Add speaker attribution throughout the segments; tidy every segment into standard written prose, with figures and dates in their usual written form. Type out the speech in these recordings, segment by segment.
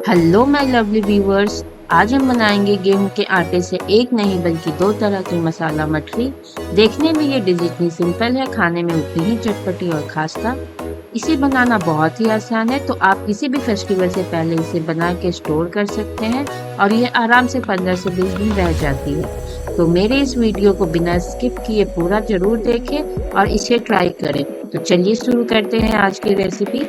Speaker 1: Hello my lovely viewers. आज हम बनाएंगे गेहूं के आटे से एक नहीं बल्कि दो तरह की मसाला मठरी। देखने में ये डिश इतनी सिंपल है, खाने में उतनी ही चटपटी और खास था। इसे बनाना बहुत ही आसान है, तो आप किसी भी फेस्टिवल से पहले इसे बना के स्टोर कर सकते हैं और ये आराम से 15 से 20 दिन रह जाती है। तो मेरे इस वीडियो को बिना स्किप किए पूरा जरूर देखें और इसे ट्राई करें। तो चलिए शुरू करते हैं आज की रेसिपी।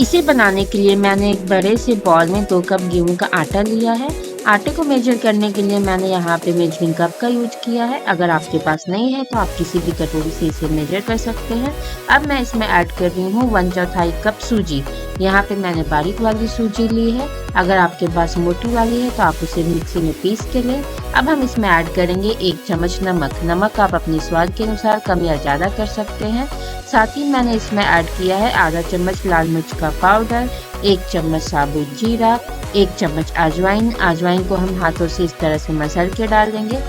Speaker 1: इसे बनाने के लिए मैंने एक बड़े से बॉल में 2 कप गेहूं का आटा लिया है। आटे को मेजर करने के लिए मैंने यहाँ पे मेजरिंग कप का यूज किया है। अगर आपके पास नहीं है तो आप किसी भी कटोरी से इसे मेजर कर सकते हैं। अब मैं इसमें ऐड कर रही हूँ 1/4 कप सूजी। यहाँ पे मैंने बारीक वाली सूजी ली है। अगर आपके पास मोटी वाली है तो आप उसे मिक्सी में पीस के लें। अब हम इसमें ऐड करेंगे 1 चम्मच नमक। नमक आप अपने स्वाद के अनुसार कम या ज़्यादा कर सकते हैं। साथ ही मैंने इसमें ऐड किया है आधा चम्मच लाल मिर्च का पाउडर, 1 चम्मच साबुत जीरा, 1 चम्मच अजवाइन। अजवाइन को हम हाथों से इस तरह से मसल के डाल देंगे।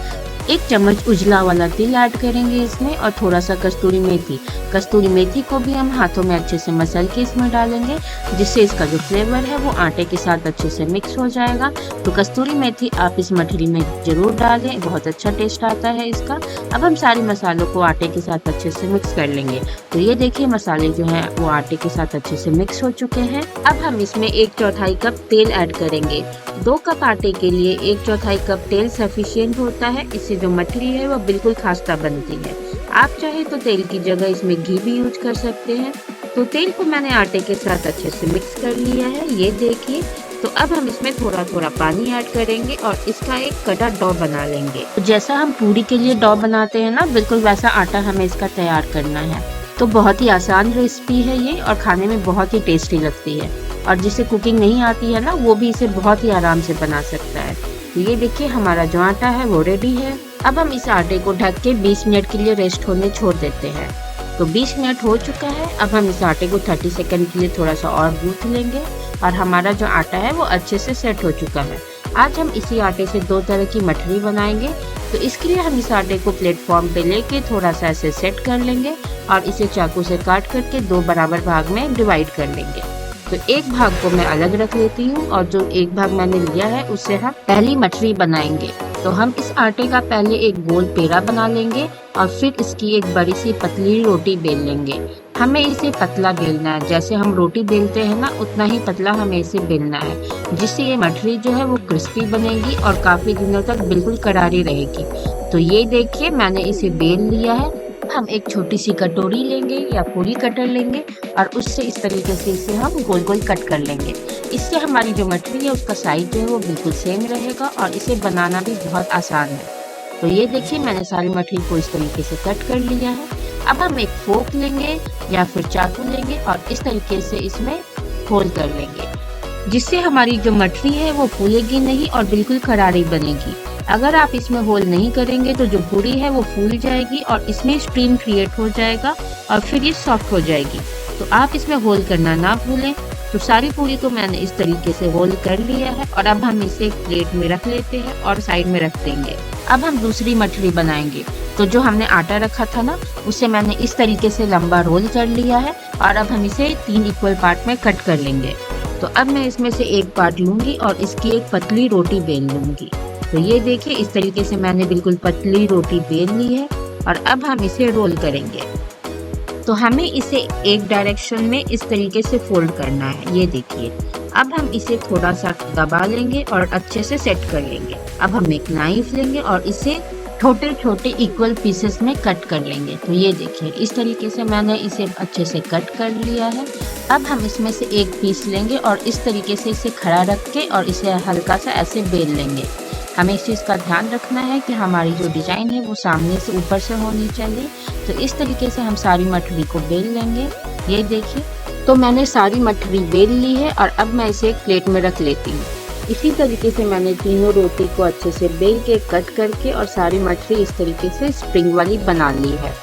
Speaker 1: 1 चम्मच उजला वाला तिल ऐड करेंगे इसमें और थोड़ा सा कस्तूरी मेथी। कस्तूरी मेथी को भी हम हाथों में अच्छे से मसल के इसमें डालेंगे, जिससे इसका जो फ्लेवर है वो आटे के साथ अच्छे से मिक्स हो जाएगा। तो कस्तूरी मेथी आप इस मठरी में जरूर डालें, बहुत अच्छा टेस्ट आता है इसका। अब हम सारे मसालों को आटे के साथ अच्छे से मिक्स कर लेंगे। तो ये देखिए मसाले जो हैं वो आटे के साथ अच्छे से मिक्स हो चुके हैं। अब हम इसमें 1/4 कप तेल ऐड करेंगे। 2 कप आटे के लिए 1/4 कप तेल सफिशिएंट होता है। इससे जो मठरी है वो बिल्कुल खास्ता बनती है। आप चाहे तो तेल की जगह इसमें घी भी यूज कर सकते हैं। तो तेल को मैंने आटे के साथ अच्छे से मिक्स कर लिया है, ये देखिए। तो अब हम इसमें थोड़ा थोड़ा पानी ऐड करेंगे और इसका एक कड़ा डो बना लेंगे। तो जैसा हम पूरी के लिए डो बनाते हैं ना, बिल्कुल वैसा आटा हमें इसका तैयार करना है। तो बहुत ही आसान रेसिपी है ये और खाने में बहुत ही टेस्टी लगती है। और जिसे कुकिंग नहीं आती है ना, वो भी इसे बहुत ही आराम से बना सकता है। तो ये देखिए हमारा जो आटा है वो रेडी है। अब हम इस आटे को ढक के 20 मिनट के लिए रेस्ट होने छोड़ देते हैं। तो 20 मिनट हो चुका है। अब हम इस आटे को 30 सेकंड के लिए थोड़ा सा और गूंथ लेंगे और हमारा जो आटा है वो अच्छे से सेट हो चुका है। आज हम इसी आटे से 2 तरह की मठरी बनाएंगे। तो इसके लिए हम इस आटे को प्लेटफॉर्म पे लेके थोड़ा सा ऐसे सेट कर लेंगे और इसे चाकू से काट करके 2 बराबर भाग में डिवाइड कर लेंगे। तो एक भाग को मैं अलग रख लेती हूँ और जो एक भाग मैंने लिया है उससे हम पहली मठरी बनाएंगे। तो हम इस आटे का पहले एक गोल पेड़ा बना लेंगे और फिर इसकी एक बड़ी सी पतली रोटी बेल लेंगे। हमें इसे पतला बेलना है, जैसे हम रोटी बेलते हैं ना उतना ही पतला हमें इसे बेलना है, जिससे ये मठरी जो है वो क्रिस्पी बनेगी और काफी दिनों तक बिल्कुल करारी रहेगी। तो ये देखिए मैंने इसे बेल लिया है। हम एक छोटी सी कटोरी लेंगे या पूरी कटर लेंगे और उससे इस तरीके से इसे हम गोल गोल कट कर लेंगे। इससे हमारी जो मठरी है उसका साइज जो है वो बिल्कुल सेम रहेगा और इसे बनाना भी बहुत आसान है। तो ये देखिए मैंने सारी मठरी को इस तरीके से कट कर लिया है। अब हम एक फोक लेंगे या फिर चाकू लेंगे और इस तरीके से इसमें होल कर लेंगे, जिससे हमारी जो मठरी है वो फूलेगी नहीं और बिल्कुल करारी बनेगी। अगर आप इसमें होल नहीं करेंगे तो जो पूरी है वो फूल जाएगी और इसमें स्टीम क्रिएट हो जाएगा और फिर ये सॉफ्ट हो जाएगी। तो आप इसमें होल करना ना भूलें। तो सारी पूरी को मैंने इस तरीके से होल कर लिया है और अब हम इसे एक प्लेट में रख लेते हैं और साइड में रख देंगे। अब हम दूसरी मठरी बनाएंगे। तो जो हमने आटा रखा था ना, उसे मैंने इस तरीके से लंबा रोल कर लिया है और अब हम इसे 3 इक्वल पार्ट में कट कर लेंगे। तो अब मैं इसमें से एक पार्ट लूंगी और इसकी एक पतली रोटी बेल लूंगी। तो ये देखिए इस तरीके से मैंने बिल्कुल पतली रोटी बेल ली है और अब हम इसे रोल करेंगे। तो हमें इसे एक डायरेक्शन में इस तरीके से फोल्ड करना है, ये देखिए। अब हम इसे थोड़ा सा दबा लेंगे और अच्छे से सेट कर लेंगे। अब हम एक नाइफ लेंगे और इसे छोटे छोटे इक्वल पीसेस में कट कर लेंगे। तो ये देखिए इस तरीके से मैंने इसे अच्छे से कट कर लिया है। अब हम इसमें से एक पीस लेंगे और इस तरीके से इसे खड़ा रख के और इसे हल्का सा ऐसे बेल लेंगे। हमें इस चीज़ का ध्यान रखना है कि हमारी जो डिजाइन है वो सामने से ऊपर से होनी चाहिए। तो इस तरीके से हम सारी मठरी को बेल लेंगे, ये देखिए। तो मैंने सारी मठरी बेल ली है और अब मैं इसे एक प्लेट में रख लेती हूँ। इसी तरीके से मैंने तीनों रोटी को अच्छे से बेल के कट करके और सारी मठरी इस तरीके से स्प्रिंग वाली बना ली है।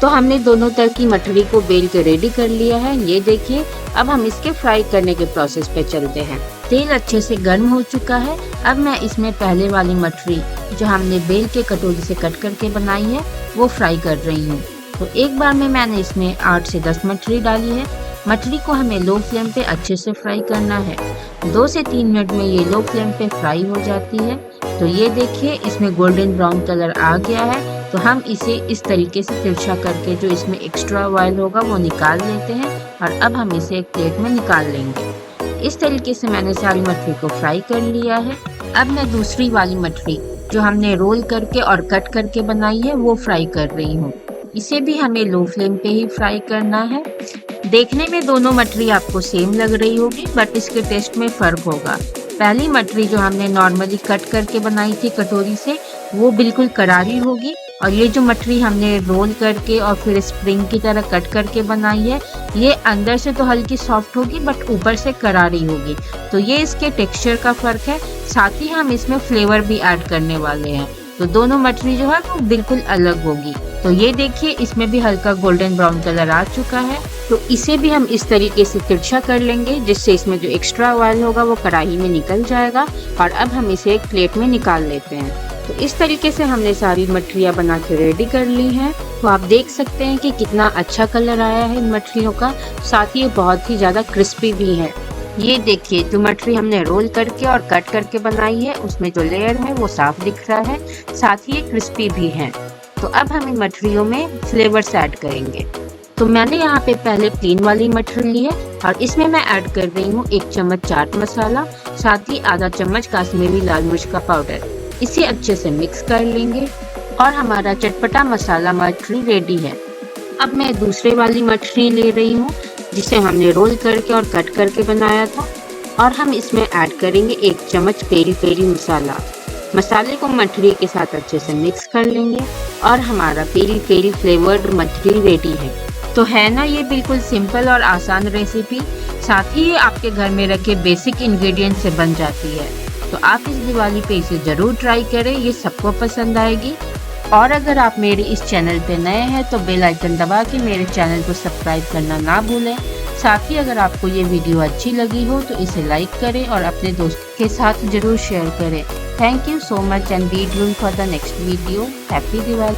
Speaker 1: तो हमने दोनों तरह की मठरी को बेल के रेडी कर लिया है, ये देखिए। अब हम इसके फ्राई करने के प्रोसेस पे चलते हैं। तेल अच्छे से गर्म हो चुका है। अब मैं इसमें पहले वाली मठरी जो हमने बेल के कटोरी से कट करके बनाई है वो फ्राई कर रही हूँ। तो एक बार में मैंने इसमें 8 से 10 मठरी डाली है। मछली को हमें लो फ्लेम पे अच्छे से फ्राई करना है। 2 से 3 मिनट में ये लो फ्लेम पे फ्राई हो जाती है। तो ये देखिए इसमें गोल्डन ब्राउन कलर आ गया है। तो हम इसे इस तरीके से तिरछा करके जो इसमें एक्स्ट्रा ऑयल होगा वो निकाल लेते हैं और अब हम इसे एक प्लेट में निकाल लेंगे। इस तरीके से मैंने सारी मछली को फ्राई कर लिया है। अब मैं दूसरी वाली मछली जो हमने रोल करके और कट करके बनाई है वो फ्राई कर रही हूँ। इसे भी हमें लो फ्लेम पे ही फ्राई करना है। देखने में दोनों मछली आपको सेम लग रही होगी बट इसके टेस्ट में फ़र्क होगा। पहली मछली जो हमने नॉर्मली कट करके बनाई थी कटोरी से वो बिल्कुल करारी होगी और ये जो मछली हमने रोल करके और फिर स्प्रिंग की तरह कट करके बनाई है ये अंदर से तो हल्की सॉफ्ट होगी बट ऊपर से करारी होगी। तो ये इसके टेक्सचर का फ़र्क है। साथ ही हम इसमें फ्लेवर भी ऐड करने वाले हैं। तो दोनों मछली जो है वो बिल्कुल अलग होगी। तो ये देखिए इसमें भी हल्का गोल्डन ब्राउन कलर आ चुका है। तो इसे भी हम इस तरीके से तिरछा कर लेंगे जिससे इसमें जो एक्स्ट्रा ऑयल होगा वो कढ़ाई में निकल जाएगा। और अब हम इसे एक प्लेट में निकाल लेते हैं। तो इस तरीके से हमने सारी मछलियाँ बना के रेडी कर ली हैं। तो आप देख सकते हैं कि कितना अच्छा कलर आया है इन मछलियों का। साथ ही ये बहुत ही ज़्यादा क्रिस्पी भी है। ये देखिए जो मछली हमने रोल करके और कट करके बनाई है उसमें जो लेयर है वो साफ दिख रहा है। साथ ही ये क्रिस्पी भी है। तो अब हम इन मछलियों में फ्लेवर्स ऐड करेंगे। तो मैंने यहाँ पे पहले प्लेन वाली मछली ली है और इसमें मैं ऐड कर रही हूँ 1 चम्मच चाट मसाला, साथ ही आधा चम्मच कश्मीरी लाल मिर्च का पाउडर। इसे अच्छे से मिक्स कर लेंगे और हमारा चटपटा मसाला मछली रेडी है। अब मैं दूसरे वाली मछली ले रही हूँ जिसे हमने रोल करके और कट करके बनाया था और हम इसमें ऐड करेंगे 1 चम्मच पेरी पेरी मसाला। मसाले को मछली के साथ अच्छे से मिक्स कर लेंगे और हमारा पेरी पेरी फ्लेवर्ड मछली रेडी है। तो है ना ये बिल्कुल सिंपल और आसान रेसिपी। साथ ही ये आपके घर में रखे बेसिक इंग्रेडिएंट से बन जाती है। तो आप इस दिवाली पे इसे ज़रूर ट्राई करें, ये सबको पसंद आएगी। और अगर आप मेरे इस चैनल पे नए हैं तो बेल आइकन दबा के मेरे चैनल को सब्सक्राइब करना ना भूलें। साथ ही अगर आपको ये वीडियो अच्छी लगी हो तो इसे लाइक करें और अपने दोस्तों के साथ ज़रूर शेयर करें। Thank you so much and be tuned for the next video. Happy Diwali.